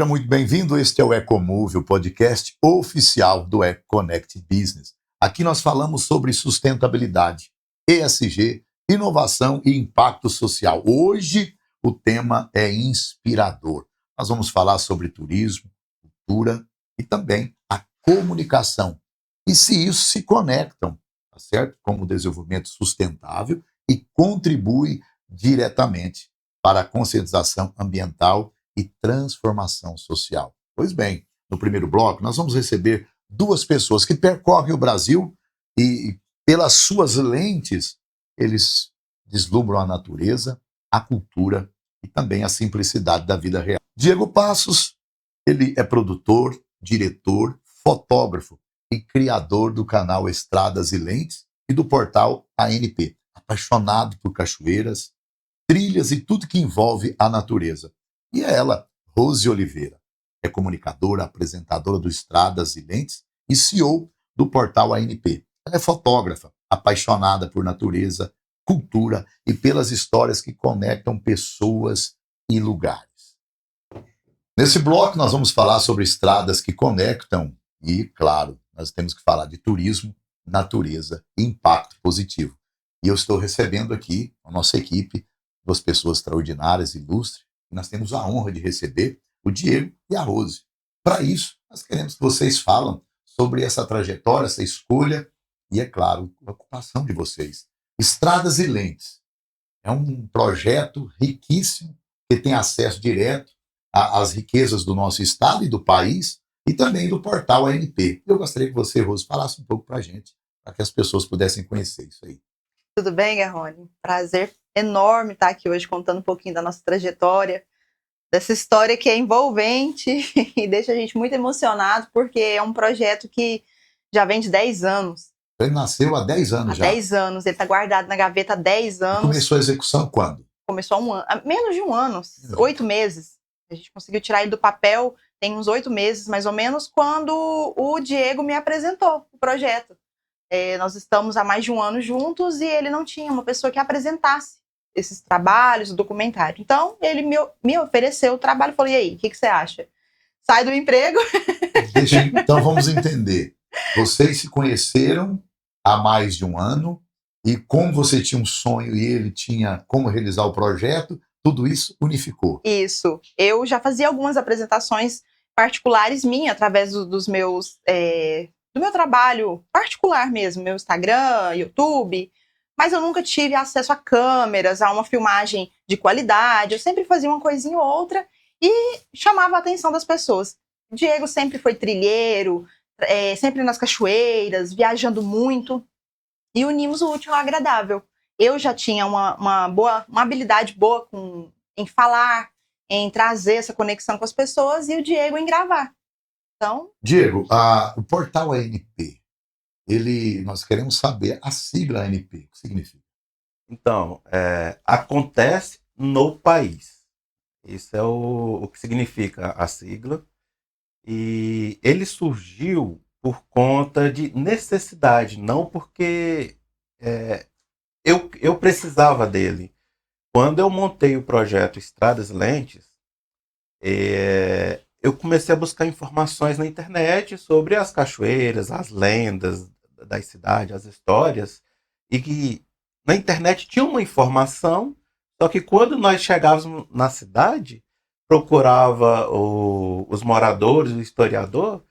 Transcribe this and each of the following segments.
Seja muito bem-vindo, este é o Ecomove, o podcast oficial do EcoConnect Business. Aqui nós falamos sobre sustentabilidade, ESG, inovação e impacto social. Hoje o tema é inspirador. Nós vamos falar sobre turismo, cultura e também a comunicação. E se isso se conectam, tá certo? Como o desenvolvimento sustentável e contribui diretamente para a conscientização ambiental e transformação social. Pois bem, no primeiro bloco, nós vamos receber duas pessoas que percorrem o Brasil e, pelas suas lentes, eles deslumbram a natureza, a cultura e também a simplicidade da vida real. Diego Passos, ele é produtor, diretor, fotógrafo e criador do canal Estradas e Lentes e do portal ANP, apaixonado por cachoeiras, trilhas e tudo que envolve a natureza. E é ela, Rose Oliveira, é comunicadora, apresentadora do Estradas e Lentes e CEO do portal ANP. Ela é fotógrafa, apaixonada por natureza, cultura e pelas histórias que conectam pessoas e lugares. Nesse bloco nós vamos falar sobre estradas que conectam e, claro, nós temos que falar de turismo, natureza e impacto positivo. E eu estou recebendo aqui a nossa equipe, duas pessoas extraordinárias, ilustres. Nós temos a honra de receber o Diego e a Rose. Para isso, nós queremos que vocês falem sobre essa trajetória, essa escolha e, é claro, a ocupação de vocês. Estradas e Lentes é um projeto riquíssimo que tem acesso direto às riquezas do nosso estado e do país e também do portal ANP. Eu gostaria que você, Rose, falasse um pouco para a gente, para que as pessoas pudessem conhecer isso aí. Tudo bem, Garrone? Prazer enorme estar aqui hoje contando um pouquinho da nossa trajetória, dessa história que é envolvente e deixa a gente muito emocionado, porque é um projeto que já vem de 10 anos. Ele nasceu há 10 anos já. Há 10 anos, ele está guardado na gaveta há 10 anos. E começou a execução quando? Começou há um ano, menos de um ano, 8 meses. A gente conseguiu tirar ele do papel, tem uns 8 meses mais ou menos, quando o Diego me apresentou o projeto. Nós estamos há mais de um ano juntos e ele não tinha uma pessoa que apresentasse esses trabalhos, o documentário. Então, ele me ofereceu o trabalho e falou, e aí, o que você acha? Sai do emprego? Então, vamos entender. Vocês se conheceram há mais de um ano e como você tinha um sonho e ele tinha como realizar o projeto, tudo isso unificou. Isso. Eu já fazia algumas apresentações particulares minhas, através dos meus... do meu trabalho particular mesmo, meu Instagram, YouTube, mas eu nunca tive acesso a câmeras, a uma filmagem de qualidade, eu sempre fazia uma coisinha ou outra e chamava a atenção das pessoas. O Diego sempre foi trilheiro, sempre nas cachoeiras, viajando muito, e unimos o útil ao agradável. Eu já tinha uma habilidade boa em falar, em trazer essa conexão com as pessoas, e o Diego em gravar. Então... Diego, o portal ANP, nós queremos saber a sigla ANP, o que significa? Então, acontece no país. Isso é o que significa a sigla. E ele surgiu por conta de necessidade, não porque eu precisava dele. Quando eu montei o projeto Estradas e Lentes, eu comecei a buscar informações na internet sobre as cachoeiras, as lendas das cidades, as histórias, e que na internet tinha uma informação, só que quando nós chegávamos na cidade, procurava os moradores, o historiador,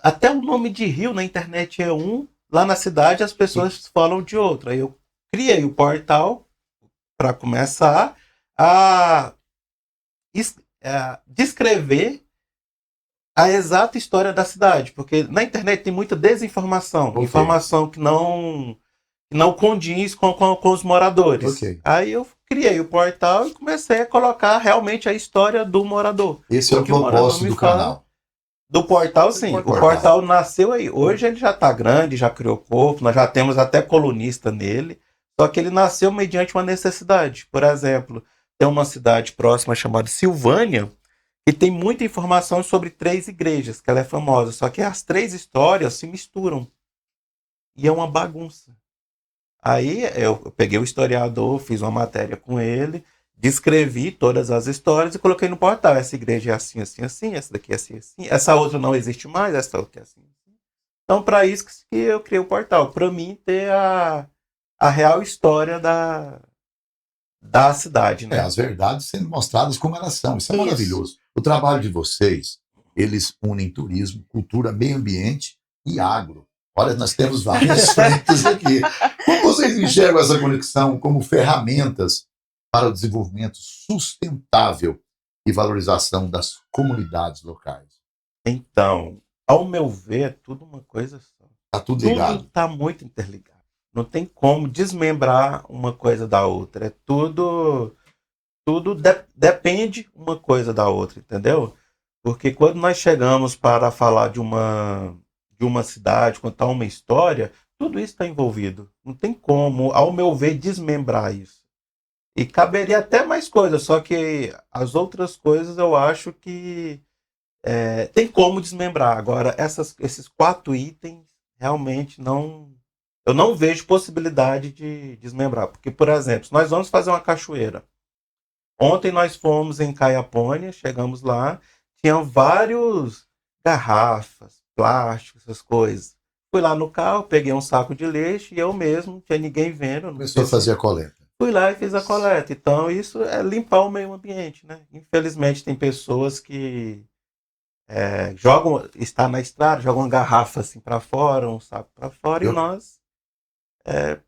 até o nome de rio na internet é um, lá na cidade as pessoas falam de outro. Aí eu criei o portal para começar a descrever a exata história da cidade, porque na internet tem muita desinformação, okay. Informação que não condiz com os moradores. Okay. Aí eu criei o portal e comecei a colocar realmente a história do morador. Esse é o propósito do canal. Do portal, sim. O portal nasceu aí. Hoje ele já está grande, já criou corpo, nós já temos até colunista nele, só que ele nasceu mediante uma necessidade. Por exemplo, tem uma cidade próxima chamada Silvânia, e tem muita informação sobre 3 igrejas, que ela é famosa. Só que as 3 histórias se misturam. E é uma bagunça. Aí eu peguei o historiador, fiz uma matéria com ele, descrevi todas as histórias e coloquei no portal. Essa igreja é assim, assim, assim, essa daqui é assim, assim, essa outra não existe mais, essa outra é assim, assim. Então, para isso que eu criei o portal, para mim ter a real história da cidade, né? As verdades sendo mostradas como elas são. Isso é Isso. maravilhoso. O trabalho de vocês, eles unem turismo, cultura, meio ambiente e agro. Olha, nós temos várias frentes aqui. Como vocês enxergam essa conexão como ferramentas para o desenvolvimento sustentável e valorização das comunidades locais? Então, ao meu ver, é tudo uma coisa só. Está tudo Tudo ligado. está muito interligado. Não tem como desmembrar uma coisa da outra. É tudo depende uma coisa da outra, entendeu? Porque quando nós chegamos para falar de uma cidade, contar uma história, tudo isso está envolvido. Não tem como, ao meu ver, desmembrar isso. E caberia até mais coisas, só que as outras coisas eu acho que tem como desmembrar. Agora, esses 4 itens realmente não. Eu não vejo possibilidade de desmembrar. Porque, por exemplo, se nós vamos fazer uma cachoeira. Ontem nós fomos em Caiapônia, chegamos lá, tinham vários garrafas, plásticos, essas coisas. Fui lá no carro, peguei um saco de lixo e eu mesmo, não tinha ninguém vendo. Não Começou a sei se- fazer a coleta. Fui lá e fiz a coleta. Então, isso é limpar o meio ambiente, né? Infelizmente, tem pessoas que jogam, está na estrada, jogam uma garrafa assim para fora, um saco para fora, e Eu, nós.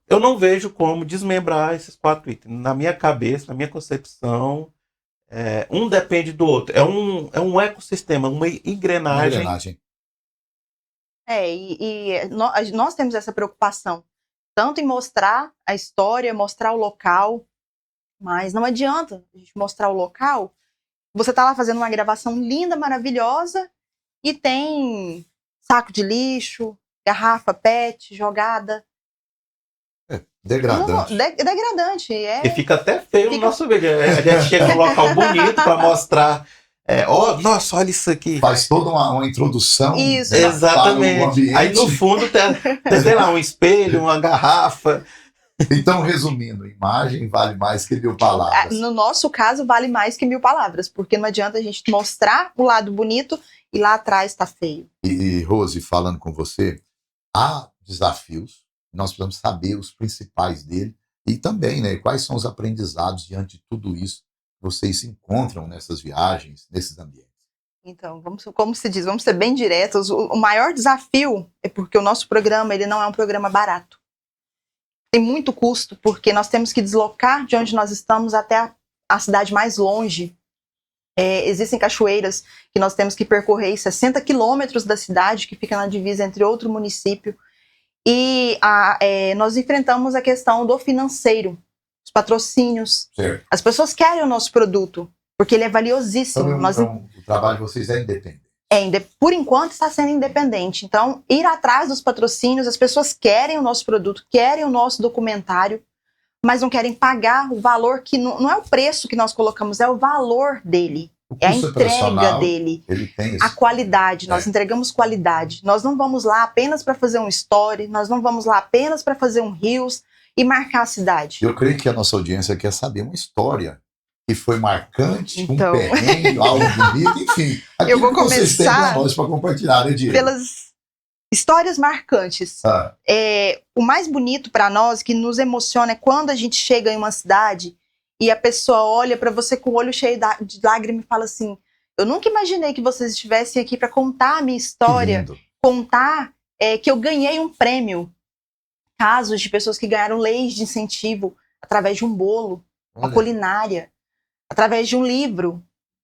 Eu não vejo como desmembrar esses 4 itens. Na minha cabeça, na minha concepção, um depende do outro. É um ecossistema, uma uma engrenagem. engrenagem. Nós temos essa preocupação, tanto em mostrar a história, mostrar o local, mas não adianta a gente mostrar o local. Você tá lá fazendo uma gravação linda, maravilhosa, e tem saco de lixo, garrafa PET jogada. Degradante. Degradante. E fica até feio no Fica- nosso vídeo. A gente chega num local bonito para mostrar. Nossa, olha isso aqui. Faz toda uma introdução Isso. para o Exatamente. ambiente. Aí no fundo tem, sei lá, um espelho, uma garrafa. Então, resumindo, imagem vale mais que 1000 palavras. No nosso caso, vale mais que 1000 palavras, porque não adianta a gente mostrar o lado bonito e lá atrás tá feio. E, Rose, falando com você, há desafios, nós precisamos saber os principais dele e também, né, quais são os aprendizados diante de tudo isso que vocês se encontram nessas viagens, nesses ambientes. Então, como se diz, vamos ser bem diretos. O maior desafio é porque o nosso programa ele não é um programa barato. Tem muito custo, porque nós temos que deslocar de onde nós estamos até a cidade mais longe. Existem cachoeiras que nós temos que percorrer 60 quilômetros da cidade, que fica na divisa entre outro município. E nós enfrentamos a questão do financeiro, os patrocínios. Certo. As pessoas querem o nosso produto, porque ele é valiosíssimo. Então, o trabalho de vocês é independente. Por enquanto está sendo independente. Então, ir atrás dos patrocínios, as pessoas querem o nosso produto, querem o nosso documentário, mas não querem pagar o valor que não é o preço que nós colocamos, é o valor dele. O É a custo entrega operacional, dele. ele tem A qualidade, nós É. entregamos qualidade. Nós não vamos lá apenas para fazer um story, nós não vamos lá apenas para fazer um reels e marcar a cidade. Eu creio que a nossa audiência quer saber uma história que foi marcante, Então. um perrengue, algo bonito, enfim. Eu vou Aquilo que vocês têm começar para nós para compartilhar, né, Diego? Pelas histórias marcantes. Ah, O mais bonito para nós, que nos emociona, é quando a gente chega em uma cidade e a pessoa olha para você com o olho cheio de lágrimas e fala assim: eu nunca imaginei que vocês estivessem aqui para contar a minha que história, lindo. contar que eu ganhei um prêmio. Casos de pessoas que ganharam leis de incentivo através de um bolo, uma Olha, culinária, através de um livro.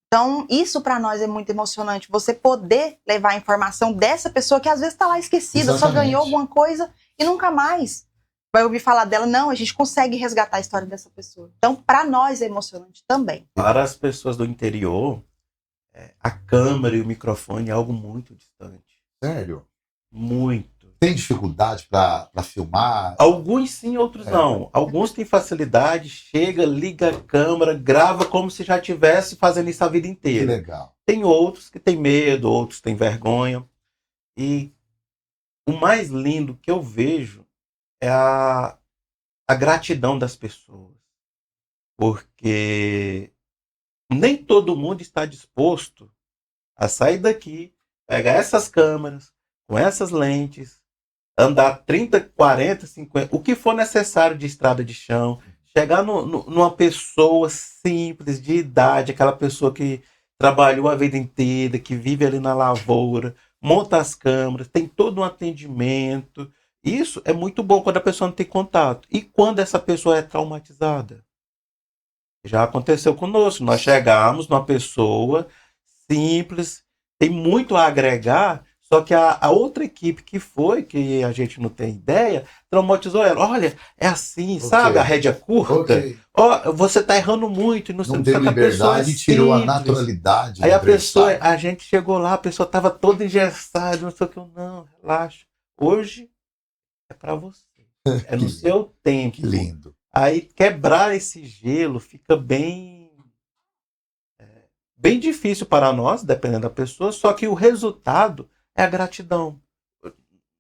Então, isso para nós é muito emocionante. Você poder levar a informação dessa pessoa que às vezes está lá esquecida, só Exatamente. ganhou alguma coisa e nunca mais vai ouvir falar dela. Não, a gente consegue resgatar a história dessa pessoa. Então, para nós é emocionante também. Para as pessoas do interior, a câmera e o microfone é algo muito distante. sério. Muito. Tem dificuldade para filmar? Alguns sim, outros não. Alguns têm facilidade, chega, liga a câmera, grava como se já estivesse fazendo isso a vida Que inteira. legal. Tem outros que têm medo, outros têm vergonha. E o mais lindo que eu vejo é a gratidão das pessoas. porque nem todo mundo está disposto a sair daqui, pegar essas câmeras, com essas lentes, andar 30, 40, 50, o que for necessário de estrada de chão, chegar numa pessoa simples, de idade, aquela pessoa que trabalhou a vida inteira, que vive ali na lavoura, monta as câmeras, tem todo um atendimento. Isso é muito bom quando a pessoa não tem contato. E quando essa pessoa é traumatizada? Já aconteceu conosco. Nós chegamos numa pessoa simples, tem muito a agregar, só que a outra equipe que foi, que a gente não tem ideia, traumatizou ela. Olha, é assim, sabe? A rédea curta. Ó, você tá errando muito. Não deu liberdade e tirou a naturalidade. Aí a pessoa, a gente chegou lá, a pessoa tava toda engessada, não sei o que. Não, relaxa. Hoje é para você. É no seu tempo. Que lindo. Aí quebrar esse gelo fica bem difícil para nós, dependendo da pessoa, só que o resultado é a gratidão.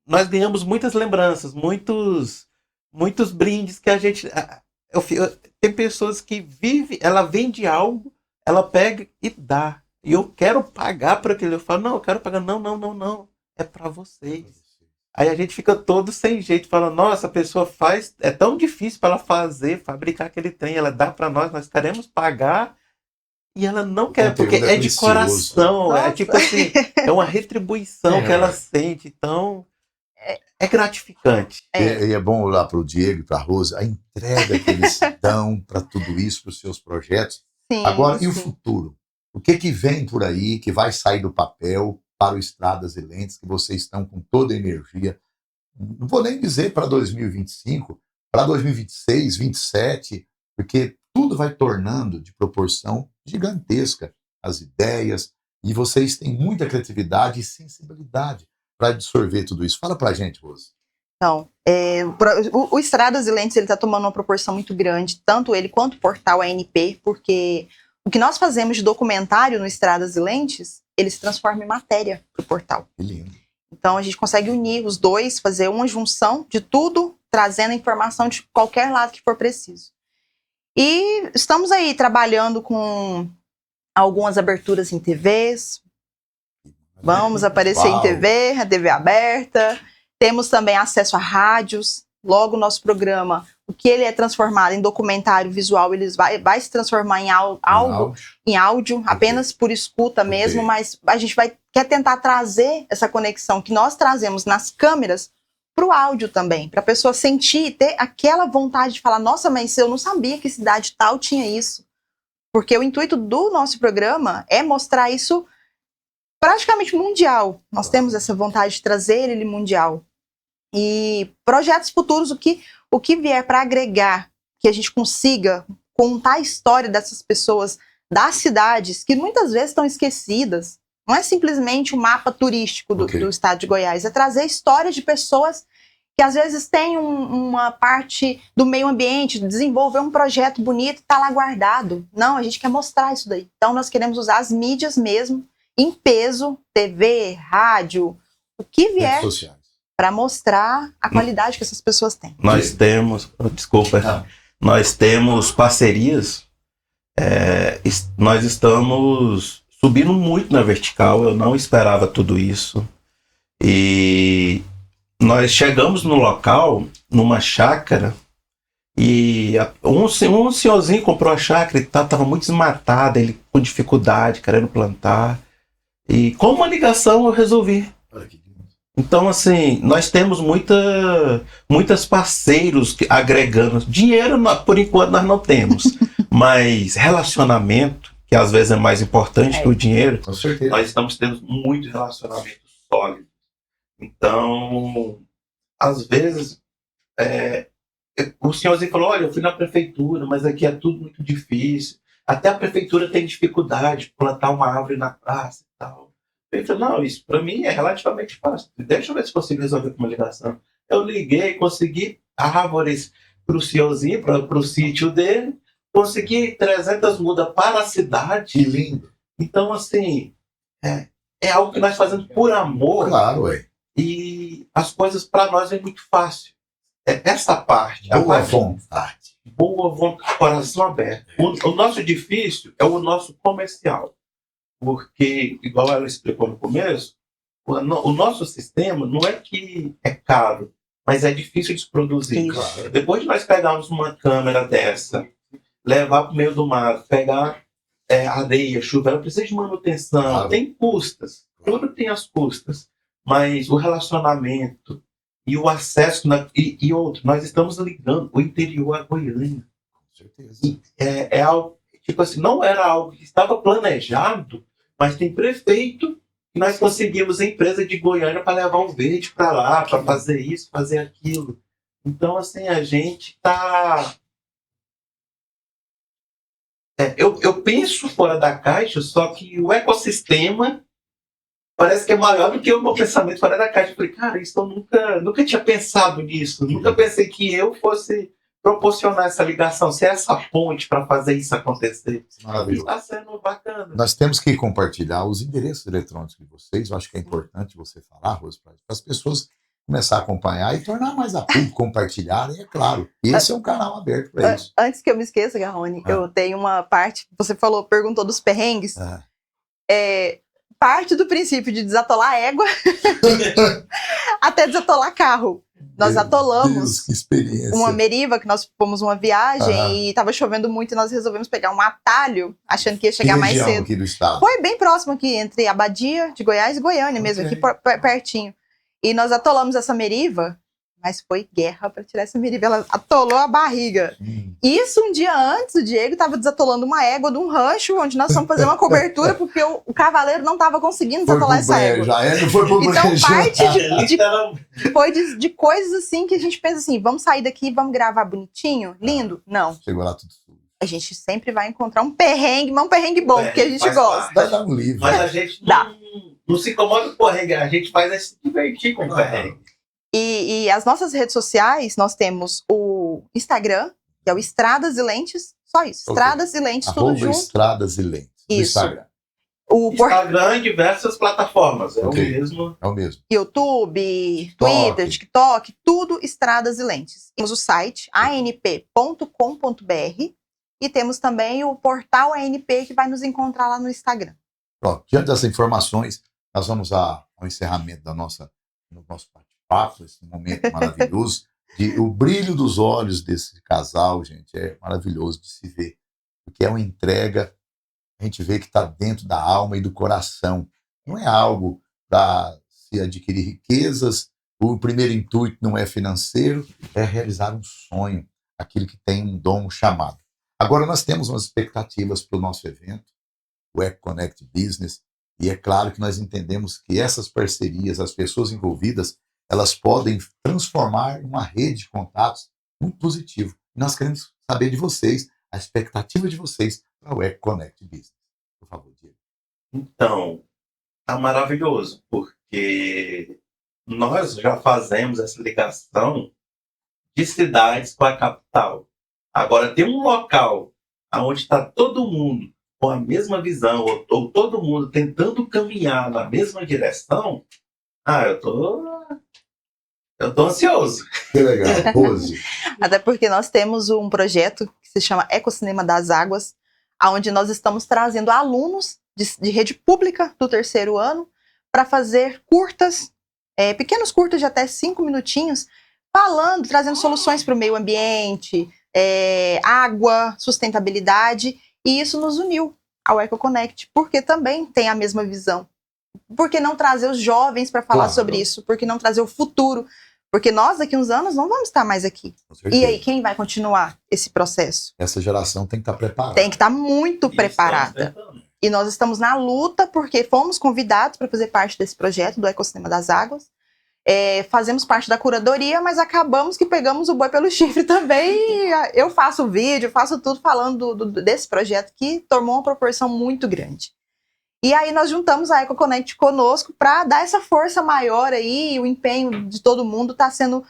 Nós ganhamos muitas lembranças, muitos brindes que a gente... tem pessoas que vivem, ela vende algo, ela pega e dá. E eu quero pagar por aquilo. Eu falo, não, eu quero pagar. Não. É para vocês. Aí a gente fica todo sem jeito, falando, nossa, a pessoa faz, é tão difícil para ela fabricar aquele trem, ela dá para nós queremos pagar, e ela não quer, porque é de coração, Nossa. é tipo assim, é uma retribuição que ela sente, então é gratificante. E é bom olhar para o Diego e para a Rosa, a entrega que eles dão para tudo isso, para os seus projetos. Sim, Agora, sim. e o futuro? O que vem por aí, que vai sair do papel para o Estradas e Lentes, que vocês estão com toda a energia? Não vou nem dizer para 2025, para 2026, 2027, porque tudo vai tornando de proporção gigantesca as ideias, e vocês têm muita criatividade e sensibilidade para absorver tudo isso. Fala para a gente, Rosa. Então, o Estradas e Lentes está tomando uma proporção muito grande, tanto ele quanto o portal ANP, porque o que nós fazemos de documentário no Estradas e Lentes, ele se transforma em matéria para o portal. Que lindo. Então, a gente consegue unir os dois, fazer uma junção de tudo, trazendo a informação de qualquer lado que for preciso. E estamos aí trabalhando com algumas aberturas em TVs. Vamos aparecer em TV, a TV aberta. Temos também acesso a rádios. Logo, o nosso programa, o que ele é transformado em documentário visual, ele vai se transformar em áudio, apenas por escuta mesmo, mas a gente quer tentar trazer essa conexão que nós trazemos nas câmeras para o áudio também, para a pessoa sentir e ter aquela vontade de falar, nossa, mas eu não sabia que cidade tal tinha isso. Porque o intuito do nosso programa é mostrar isso praticamente mundial. Nós temos essa vontade de trazer ele mundial. E projetos futuros, o que vier para agregar, que a gente consiga contar a história dessas pessoas das cidades, que muitas vezes estão esquecidas. Não é simplesmente o mapa turístico do estado de Goiás, é trazer histórias de pessoas que às vezes têm uma parte do meio ambiente, desenvolver um projeto bonito e está lá guardado. Não, a gente quer mostrar isso daí. Então nós queremos usar as mídias mesmo, em peso, TV, rádio, o que vier para mostrar a qualidade que essas pessoas têm. Nós temos, nós temos parcerias, nós estamos subindo muito na vertical, eu não esperava tudo isso. E nós chegamos no local, numa chácara, e um senhorzinho comprou a chácara e estava muito desmatado, ele com dificuldade, querendo plantar. E com uma ligação eu resolvi. Então, assim, nós temos muitos parceiros agregando. Dinheiro, por enquanto, nós não temos. Mas relacionamento, que às vezes é mais importante que o dinheiro, com certeza. Nós estamos tendo muitos relacionamentos sólidos. Então, às vezes, o senhorzinho falou, olha, eu fui na prefeitura, mas aqui é tudo muito difícil. Até a prefeitura tem dificuldade de plantar uma árvore na praça e tal. Eu falei, não, isso para mim é relativamente fácil. Deixa eu ver se consigo resolver com uma ligação. Eu liguei, consegui árvores para o senhorzinho, para o sítio dele, consegui 300 mudas para a cidade. Que lindo. Então, assim, é algo que nós fazemos por amor. Claro, E as coisas para nós é muito fácil. Essa parte. Boa vontade. boa vontade, coração aberto. O nosso difícil é o nosso comercial. Porque, igual ela explicou no começo, o nosso sistema não é que é caro, mas é difícil de se produzir. Isso. Depois de nós pegarmos uma câmera dessa, levar para o meio do mar, pegar areia, chuva, ela precisa de manutenção, Claro. tem custas, tudo tem as custas, mas o relacionamento e o acesso, e outro, nós estamos ligando o interior a Goiânia. Com certeza. É algo, tipo assim, não era algo que estava planejado, mas tem prefeito que nós conseguimos a empresa de Goiânia para levar um verde para lá, para fazer isso, fazer aquilo. Então, assim, a gente está... eu penso fora da caixa, só que o ecossistema parece que é maior do que o meu pensamento fora da caixa. Eu falei, cara, isso eu nunca tinha pensado nisso. Nunca pensei que eu fosse proporcionar essa ligação, ser essa ponte para fazer isso acontecer. Maravilhoso. Está sendo bacana. Nós temos que compartilhar os endereços eletrônicos de vocês. Eu acho que é importante você falar, Rose, para as pessoas começar a acompanhar e tornar mais a público, compartilharem, é claro. Esse é um canal aberto para isso. Antes que eu me esqueça, Garrone, eu tenho uma parte, você perguntou dos perrengues. Parte do princípio de desatolar égua até desatolar carro. Nós atolamos Deus, que experiência. uma Meriva, que nós fomos uma viagem e estava chovendo muito e nós resolvemos pegar um atalho, achando que ia chegar mais cedo. Aqui do estado? Foi bem próximo aqui, entre Abadia de Goiás e Goiânia mesmo, aqui pertinho. E nós atolamos essa Meriva, mas foi guerra para tirar essa Meriva. Ela atolou a barriga. Isso um dia antes, o Diego estava desatolando uma égua de um rancho, onde nós fomos fazer uma cobertura, porque o cavaleiro não estava conseguindo desatolar essa égua. Não foi pro Então, parte Então, foi de coisas assim que a gente pensa assim, vamos sair daqui e vamos gravar bonitinho, lindo? Não. Chegou lá tudo sujo. A gente sempre vai encontrar um perrengue, mas um perrengue bom, porque a gente gosta. Vai dar um livro. Mas a gente não se incomoda com o perrengue, a gente faz se divertir com o perrengue. E as nossas redes sociais, nós temos o Instagram, que é o Estradas e Lentes, só isso. Estradas e Lentes, tudo junto. Estradas e Lentes. Isso. Instagram. Instagram em diversas plataformas, é o mesmo. É o mesmo. YouTube, Twitter, TikTok, tudo Estradas e Lentes. Temos o site anp.com.br e temos também o portal ANP que vai nos encontrar lá no Instagram. Pronto, diante dessas informações, nós vamos ao encerramento do nosso bate-papo, esse momento maravilhoso. O brilho dos olhos desse casal, gente, é maravilhoso de se ver. Porque é uma entrega, a gente vê que está dentro da alma e do coração. Não é algo para se adquirir riquezas, o primeiro intuito não é financeiro, é realizar um sonho, aquilo que tem um dom, um chamado. Agora nós temos umas expectativas para o nosso evento, o EcoConnect Business, e é claro que nós entendemos que essas parcerias, as pessoas envolvidas, elas podem transformar uma rede de contatos muito positivo. E nós queremos saber de vocês, a expectativa de vocês para o EcoConnect Business. Por favor, Diego. Então, tá maravilhoso, porque nós já fazemos essa ligação de cidades com a capital. Agora, tem um local onde está todo mundo com a mesma visão, ou todo mundo tentando caminhar na mesma direção, eu tô ansioso. Que legal, Rose. Até porque nós temos um projeto que se chama Ecocinema das Águas, onde nós estamos trazendo alunos de rede pública do 3º ano para fazer curtas, pequenos curtas de até 5 minutinhos, trazendo soluções para o meio ambiente, água, sustentabilidade, e isso nos uniu ao EcoConnect, porque também tem a mesma visão. Por que não trazer os jovens para falar sobre isso? Por que não trazer o futuro? Porque nós, daqui a uns anos, não vamos estar mais aqui. E aí, quem vai continuar esse processo? Essa geração tem que estar preparada. Tem que estar muito preparada. E nós estamos na luta, porque fomos convidados para fazer parte desse projeto do Ecocinema das Águas. Fazemos parte da curadoria, mas acabamos que pegamos o boi pelo chifre também. Eu faço vídeo, faço tudo falando desse projeto que tomou uma proporção muito grande. E aí nós juntamos a EcoConnect conosco para dar essa força maior aí, o empenho de todo mundo está sendo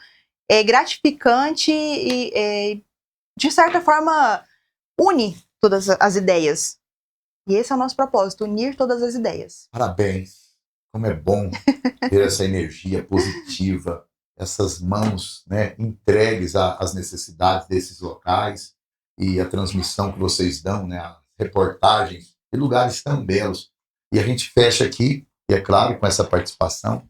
gratificante e, de certa forma, une todas as ideias. E esse é o nosso propósito, unir todas as ideias. Parabéns. Como é bom ter essa energia positiva, essas mãos, né, entregues às necessidades desses locais e a transmissão que vocês dão, né, as reportagens de lugares tão belos. E a gente fecha aqui, e é claro, com essa participação.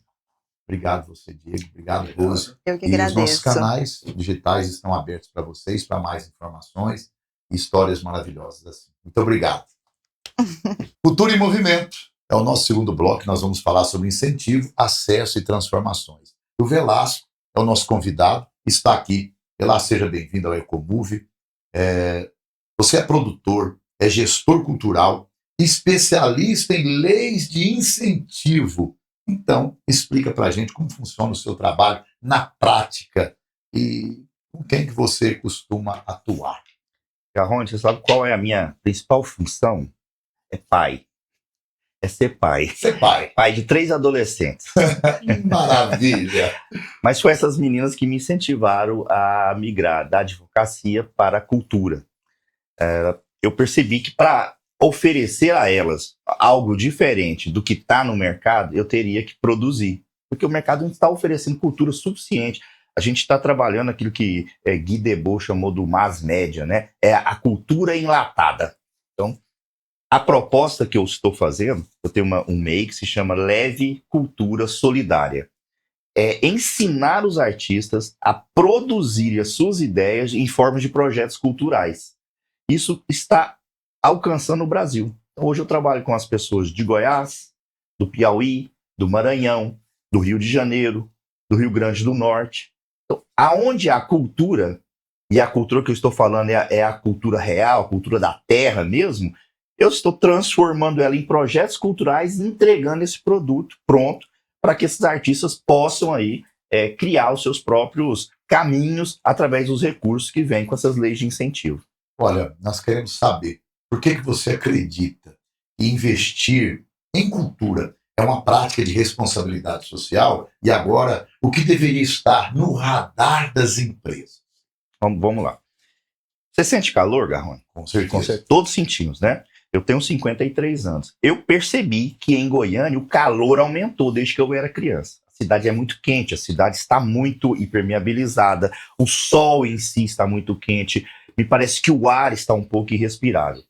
Obrigado você, Diego. Obrigado, Rose. Eu que E os nossos agradeço. canais digitais estão abertos para vocês, para mais informações e histórias maravilhosas assim. Muito obrigado. Cultura em Movimento é o nosso segundo bloco. Nós vamos falar sobre incentivo, acesso e transformações. O Velasco é o nosso convidado, está aqui. Velasco, seja bem-vindo ao Ecomove. Você é produtor, é gestor cultural, especialista em leis de incentivo. Então, explica para a gente como funciona o seu trabalho na prática e com quem que você costuma atuar. Garrone, você sabe qual é a minha principal função? É pai. É ser pai. Ser pai. Pai de 3 adolescentes. Maravilha. Mas foi essas meninas que me incentivaram a migrar da advocacia para a cultura. Eu percebi que para oferecer a elas algo diferente do que está no mercado, eu teria que produzir. Porque o mercado não está oferecendo cultura suficiente. A gente está trabalhando aquilo que Guy Debord chamou do mass media, né? É a cultura enlatada. Então, a proposta que eu estou fazendo, eu tenho um MEI que se chama Leve Cultura Solidária. É ensinar os artistas a produzir as suas ideias em forma de projetos culturais. Isso está alcançando o Brasil. Então, hoje eu trabalho com as pessoas de Goiás, do Piauí, do Maranhão, do Rio de Janeiro, do Rio Grande do Norte. Então, aonde a cultura, e a cultura que eu estou falando é a cultura real, a cultura da terra mesmo, eu estou transformando ela em projetos culturais e entregando esse produto pronto para que esses artistas possam aí criar os seus próprios caminhos através dos recursos que vêm com essas leis de incentivo. Olha, nós queremos saber por que você acredita que investir em cultura é uma prática de responsabilidade social e agora o que deveria estar no radar das empresas. Vamos lá. Você sente calor, Garrone? Com certeza. Todos sentimos, né? Eu tenho 53 anos. Eu percebi que em Goiânia o calor aumentou desde que eu era criança. A cidade é muito quente, a cidade está muito impermeabilizada, o sol em si está muito quente, me parece que o ar está um pouco irrespirável. O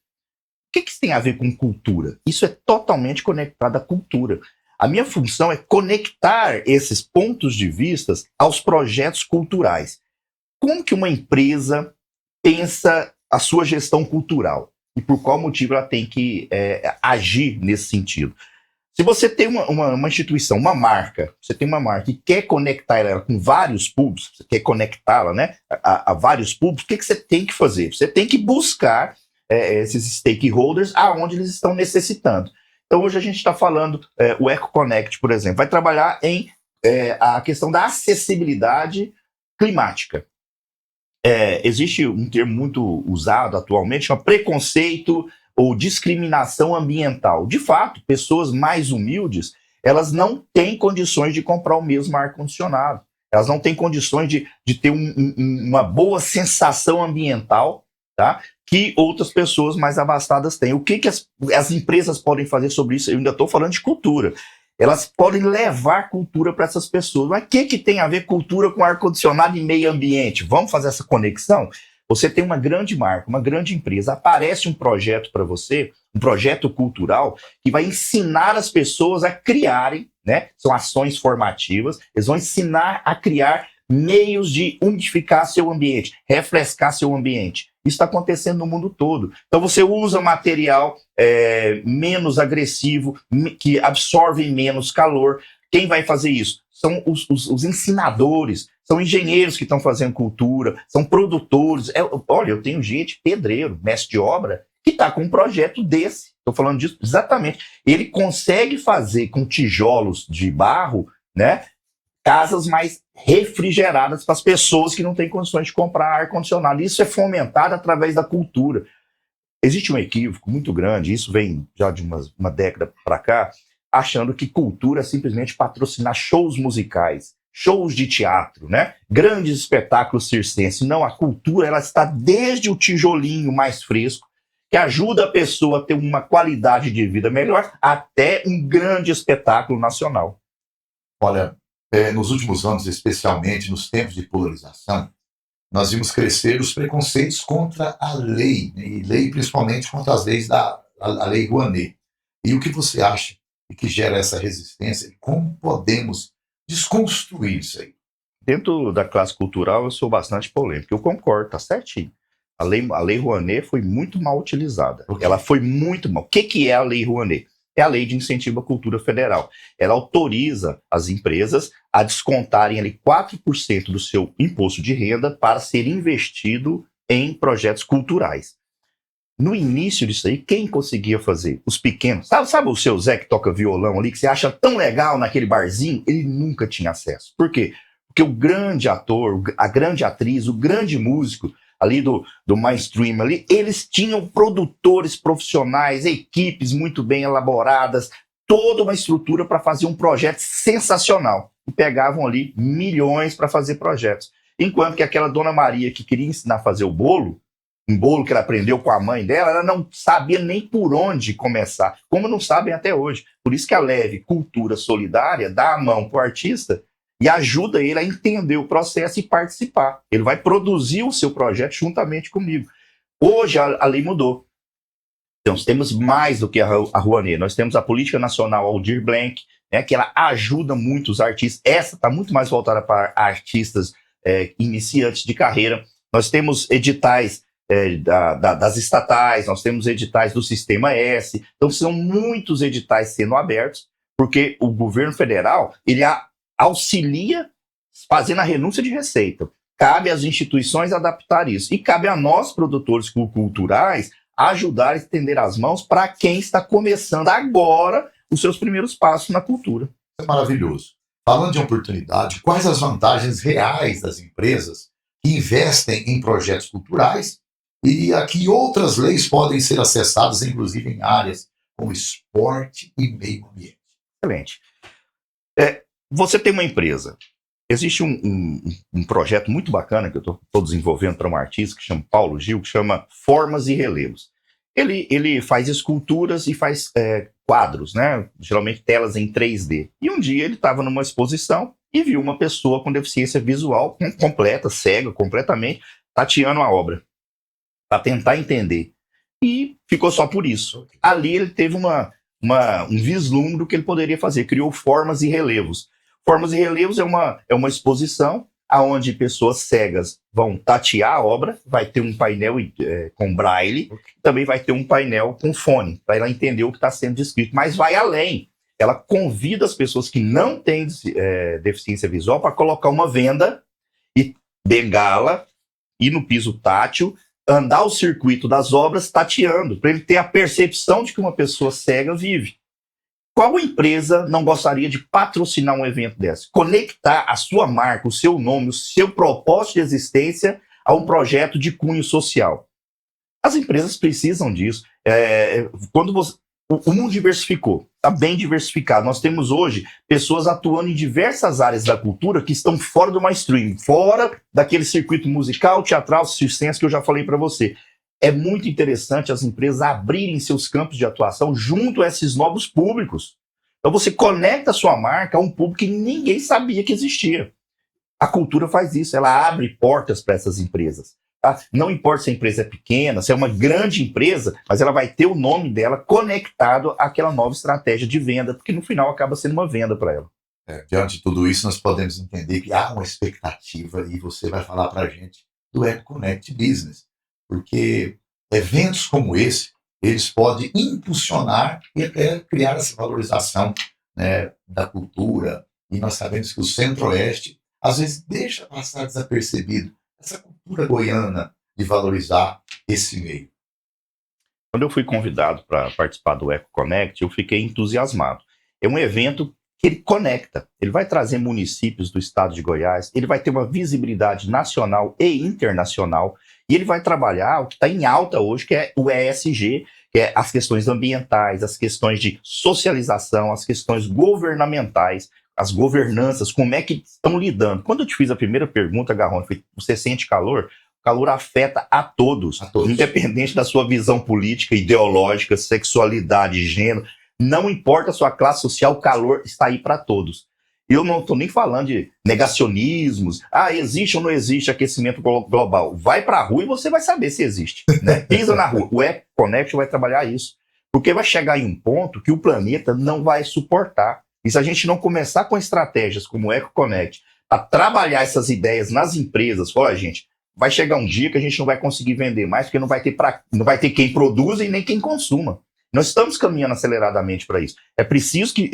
que isso tem a ver com cultura? Isso é totalmente conectado à cultura. A minha função é conectar esses pontos de vista aos projetos culturais. Como que uma empresa pensa a sua gestão cultural? E por qual motivo ela tem que agir nesse sentido? Se você tem uma instituição, uma marca, você tem uma marca e quer conectar ela com vários públicos, você quer conectá-la, né, a vários públicos, o que você tem que fazer? Você tem que buscar esses stakeholders aonde eles estão necessitando. Então hoje a gente está falando, o EcoConnect, por exemplo, vai trabalhar em a questão da acessibilidade climática. Existe um termo muito usado atualmente, chama preconceito ou discriminação ambiental. De fato, pessoas mais humildes, elas não têm condições de comprar o mesmo ar-condicionado. Elas não têm condições de ter uma boa sensação ambiental, tá? Que outras pessoas mais abastadas têm. O que as empresas podem fazer sobre isso? Eu ainda estou falando de cultura. Elas podem levar cultura para essas pessoas. Mas o que tem a ver cultura com ar-condicionado e meio ambiente? Vamos fazer essa conexão? Você tem uma grande marca, uma grande empresa, aparece um projeto para você, um projeto cultural, que vai ensinar as pessoas a criarem, né? São ações formativas, eles vão ensinar a criar meios de umidificar seu ambiente, refrescar seu ambiente. Isso está acontecendo no mundo todo. Então você usa material menos agressivo, que absorve menos calor. Quem vai fazer isso? São os ensinadores, são engenheiros que estão fazendo cultura, são produtores. Olha, eu tenho gente, pedreiro, mestre de obra, que está com um projeto desse. Estou falando disso exatamente. Ele consegue fazer com tijolos de barro, né, casas mais refrigeradas para as pessoas que não têm condições de comprar ar-condicionado. Isso é fomentado através da cultura. Existe um equívoco muito grande, isso vem já de uma década para cá, achando que cultura é simplesmente patrocinar shows musicais, shows de teatro, né? Grandes espetáculos circenses. Não, a cultura ela está desde o tijolinho mais fresco, que ajuda a pessoa a ter uma qualidade de vida melhor, até um grande espetáculo nacional. Olha, nos últimos anos, especialmente nos tempos de polarização, nós vimos crescer os preconceitos contra a lei, né? E lei principalmente contra as leis a Lei Rouanet. E o que você acha que gera essa resistência? E como podemos desconstruir isso aí? Dentro da classe cultural, eu sou bastante polêmico. Eu concordo, tá certinho. A lei Rouanet foi muito mal utilizada. Okay. Ela foi muito mal. O que é a Lei Rouanet? É a Lei de Incentivo à Cultura Federal. Ela autoriza as empresas a descontarem ali 4% do seu imposto de renda para ser investido em projetos culturais. No início disso aí, quem conseguia fazer? Os pequenos. Sabe o seu Zé que toca violão ali, que você acha tão legal naquele barzinho? Ele nunca tinha acesso. Por quê? Porque o grande ator, a grande atriz, o grande músico ali do mainstream ali, eles tinham produtores profissionais, equipes muito bem elaboradas, toda uma estrutura para fazer um projeto sensacional. E pegavam ali milhões para fazer projetos. Enquanto que aquela Dona Maria que queria ensinar a fazer o bolo, um bolo que ela aprendeu com a mãe dela, ela não sabia nem por onde começar, como não sabem até hoje. Por isso que a Leve Cultura Solidária dá a mão para o artista e ajuda ele a entender o processo e participar. Ele vai produzir o seu projeto juntamente comigo. Hoje a lei mudou. Então, nós temos mais do que a Rouanet. Nós temos a Política Nacional Aldir Blanc, né, que ela ajuda muito os artistas. Essa está muito mais voltada para artistas iniciantes de carreira. Nós temos editais das estatais, nós temos editais do Sistema S. Então, são muitos editais sendo abertos, porque o governo federal, ele auxilia fazendo a renúncia de receita. Cabe às instituições adaptar isso. E cabe a nós, produtores culturais, ajudar a estender as mãos para quem está começando agora os seus primeiros passos na cultura. Isso é maravilhoso. Falando de oportunidade, quais as vantagens reais das empresas que investem em projetos culturais e a que outras leis podem ser acessadas, inclusive em áreas como esporte e meio ambiente? Excelente. Você tem uma empresa. Existe um projeto muito bacana que eu estou desenvolvendo para um artista que chama Paulo Gil, que chama Formas e Relevos. Ele faz esculturas e faz quadros, né? Geralmente telas em 3D. E um dia ele estava numa exposição e viu uma pessoa com deficiência visual completa, cega completamente, tateando a obra, para tentar entender. E ficou só por isso. Ali ele teve um vislumbre do que ele poderia fazer, criou Formas e Relevos. Formas e Relevos é uma exposição onde pessoas cegas vão tatear a obra, vai ter um painel com braille, também vai ter um painel com fone, para ela entender o que está sendo descrito, mas vai além. Ela convida as pessoas que não têm deficiência visual para colocar uma venda e bengala, ir no piso tátil, andar o circuito das obras tateando, para ele ter a percepção de que uma pessoa cega vive. Qual empresa não gostaria de patrocinar um evento desse? Conectar a sua marca, o seu nome, o seu propósito de existência a um projeto de cunho social. As empresas precisam disso. O mundo diversificou, está bem diversificado. Nós temos hoje pessoas atuando em diversas áreas da cultura que estão fora do mainstream, fora daquele circuito musical, teatral, circense que eu já falei para você. É muito interessante as empresas abrirem seus campos de atuação junto a esses novos públicos. Então você conecta a sua marca a um público que ninguém sabia que existia. A cultura faz isso, ela abre portas para essas empresas. Tá? Não importa se a empresa é pequena, se é uma grande empresa, mas ela vai ter o nome dela conectado àquela nova estratégia de venda, porque no final acaba sendo uma venda para ela. Diante de tudo isso, nós podemos entender que há uma expectativa, e você vai falar para a gente, do EcoConnect Business. Porque eventos como esse, eles podem impulsionar e até criar essa valorização, né, da cultura. E nós sabemos que o Centro-Oeste, às vezes, deixa passar desapercebido essa cultura goiana de valorizar esse meio. Quando eu fui convidado para participar do EcoConnect, eu fiquei entusiasmado. É um evento que ele conecta, ele vai trazer municípios do estado de Goiás, ele vai ter uma visibilidade nacional e internacional, e ele vai trabalhar o que está em alta hoje, que é o ESG, que é as questões ambientais, as questões de socialização, as questões governamentais, as governanças, como é que estão lidando. Quando eu te fiz a primeira pergunta, Garrone, foi: você sente calor? O calor afeta a todos, independente da sua visão política, ideológica, sexualidade, gênero. Não importa a sua classe social, o calor está aí para todos. E eu não estou nem falando de negacionismos. Existe ou não existe aquecimento global? Vai para a rua e você vai saber se existe. Né? Pisa na rua. O EcoConnect vai trabalhar isso. Porque vai chegar em um ponto que o planeta não vai suportar. E se a gente não começar com estratégias como o EcoConnect para trabalhar essas ideias nas empresas, olha, gente, vai chegar um dia que a gente não vai conseguir vender mais, porque não vai ter quem produza e nem quem consuma. Nós estamos caminhando aceleradamente para isso. É preciso que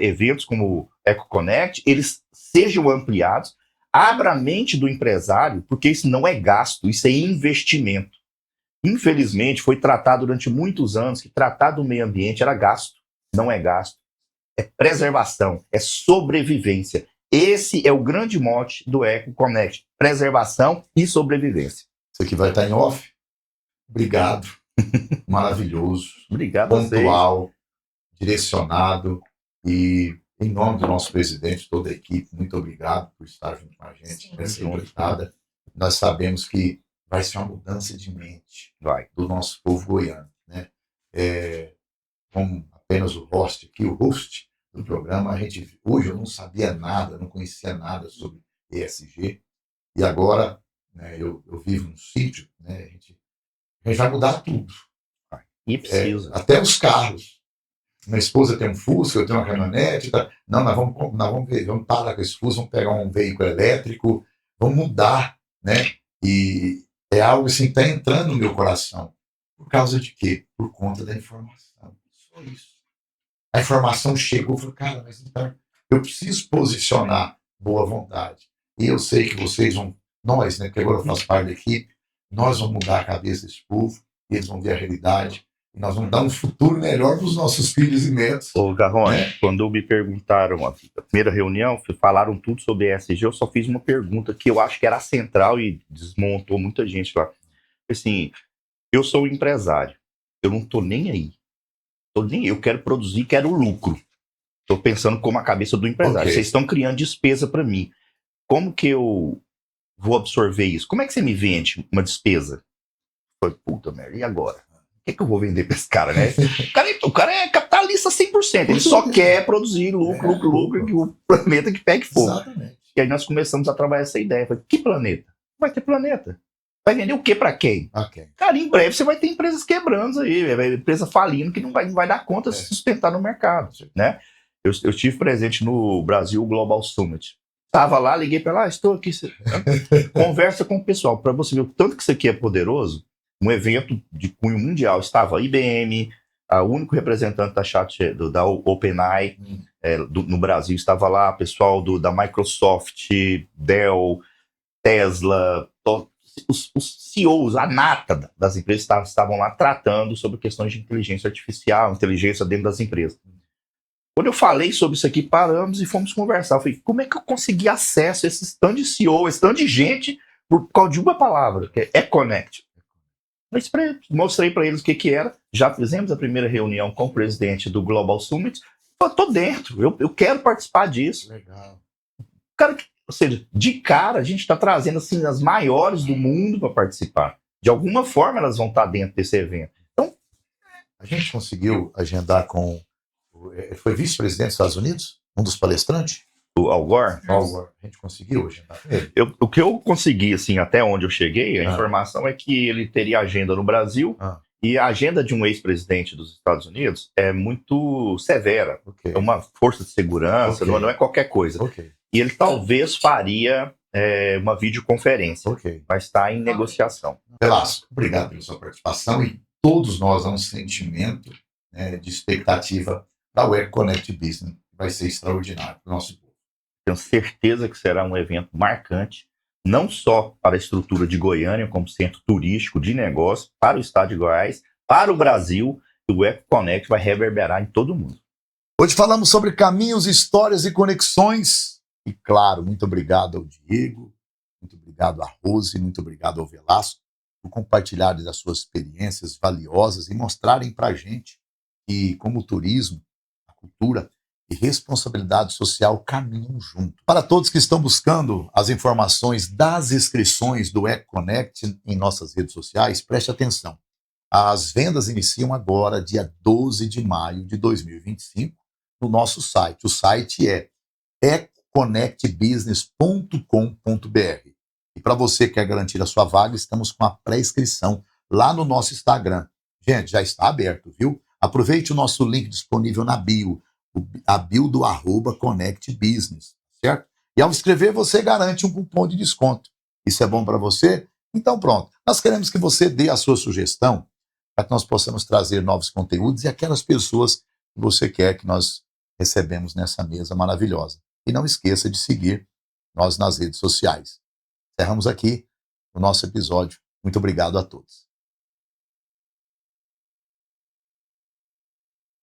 eventos como o EcoConnect, eles sejam ampliados, abra a mente do empresário, porque isso não é gasto, isso é investimento. Infelizmente, foi tratado durante muitos anos que tratar do meio ambiente era gasto. Não é gasto. É preservação, é sobrevivência. Esse é o grande mote do EcoConnect. Preservação e sobrevivência. Isso aqui vai estar em off. Obrigado. Maravilhoso. Obrigado a vocês. Pontual, direcionado. E em nome do nosso presidente, toda a equipe, muito obrigado por estar junto com a gente nessa empreitada. Nós sabemos que vai ser uma mudança de mente do nosso povo goiano. Né? Como apenas o host do programa, hoje eu não sabia nada, não conhecia nada sobre ESG, e agora, né, eu vivo num sítio, né, a gente vai mudar tudo. E precisa. Até os carros. Minha esposa tem um Fusca, eu tenho uma caminhonete. Tá? Não, nós vamos parar com esse Fusca, vamos pegar um veículo elétrico, vamos mudar, né? E é algo assim que está entrando no meu coração. Por causa de quê? Por conta da informação. Só isso. A informação chegou, eu falei, cara, mas então eu preciso posicionar boa vontade. E eu sei que vocês nós, né, porque agora eu faço parte da equipe, nós vamos mudar a cabeça desse povo, e eles vão ver a realidade, e nós vamos dar um futuro melhor para os nossos filhos e netos. Ô, Garrone, quando me perguntaram, a primeira reunião, falaram tudo sobre ESG, eu só fiz uma pergunta que eu acho que era central e desmontou muita gente lá. Assim, eu sou empresário, eu não estou nem aí. Eu quero produzir, quero lucro. Estou pensando como a cabeça do empresário. Okay. Vocês estão criando despesa para mim. Como que eu vou absorver isso? Como é que você me vende uma despesa? Foi, puta merda, e agora? O que eu vou vender para esse cara, né? O cara é capitalista 100%. Ele só quer produzir lucro, que o planeta que pegue fogo. Exatamente. E aí nós começamos a trabalhar essa ideia. Falei, que planeta? Vai ter planeta. Vai vender o que para quem? Okay. Cara, em breve você vai ter empresas quebrando aí, empresa falindo que não vai dar conta de se sustentar no mercado, né? Eu estive presente no Brasil Global Summit. Estava lá, liguei para lá, estou aqui. Conversa com o pessoal, para você ver o tanto que isso aqui é poderoso. Um evento de cunho mundial. Estava a IBM, o único representante da OpenAI no Brasil. Estava lá, pessoal da Microsoft, Dell, Tesla, os CEOs, a nata das empresas estavam lá tratando sobre questões de inteligência artificial, inteligência dentro das empresas. Quando eu falei sobre isso aqui, paramos e fomos conversar. Eu falei, como é que eu consegui acesso a esse tanto de CEO, esse tanto de gente, por causa de uma palavra, que é EcoConnect. Mostrei para eles o que era. Já fizemos a primeira reunião com o presidente do Global Summit. Eu estou dentro, eu quero participar disso. Legal. Cara, ou seja, de cara a gente está trazendo assim, as maiores do mundo para participar. De alguma forma elas vão estar dentro desse evento. Então, a gente conseguiu agendar com... Foi vice-presidente dos Estados Unidos? Um dos palestrantes? O Al Gore? A gente conseguiu agendar com ele? O que eu consegui, assim, até onde eu cheguei, a informação é que ele teria agenda no Brasil, e a agenda de um ex-presidente dos Estados Unidos é muito severa. Okay. É uma força de segurança, não é qualquer coisa. Okay. E ele talvez faria uma videoconferência, mas está em negociação. Velasco, obrigado pela sua participação, e todos nós há um sentimento, né, de expectativa da EcoConnect Business, que vai ser extraordinário para o nosso povo. Tenho certeza que será um evento marcante, não só para a estrutura de Goiânia como centro turístico de negócio, para o estado de Goiás, para o Brasil, e o EcoConnect vai reverberar em todo o mundo. Hoje falamos sobre caminhos, histórias e conexões. E claro, muito obrigado ao Diego, muito obrigado à Rose, muito obrigado ao Velasco por compartilharem as suas experiências valiosas e mostrarem para a gente que, como o turismo, a cultura e responsabilidade social caminham junto. Para todos que estão buscando as informações das inscrições do EcoConnect em nossas redes sociais, preste atenção. As vendas iniciam agora, dia 12 de maio de 2025, no nosso site. O site é ecoconnectbusiness.com.br. E para você que quer garantir a sua vaga, estamos com a pré-inscrição lá no nosso Instagram. Gente, já está aberto, viu? Aproveite o nosso link disponível na bio, a bio do @connectbusiness, certo? E ao inscrever, você garante um cupom de desconto. Isso é bom para você? Então pronto. Nós queremos que você dê a sua sugestão para que nós possamos trazer novos conteúdos e aquelas pessoas que você quer que nós recebemos nessa mesa maravilhosa. E não esqueça de seguir nós nas redes sociais. Encerramos aqui o nosso episódio. Muito obrigado a todos.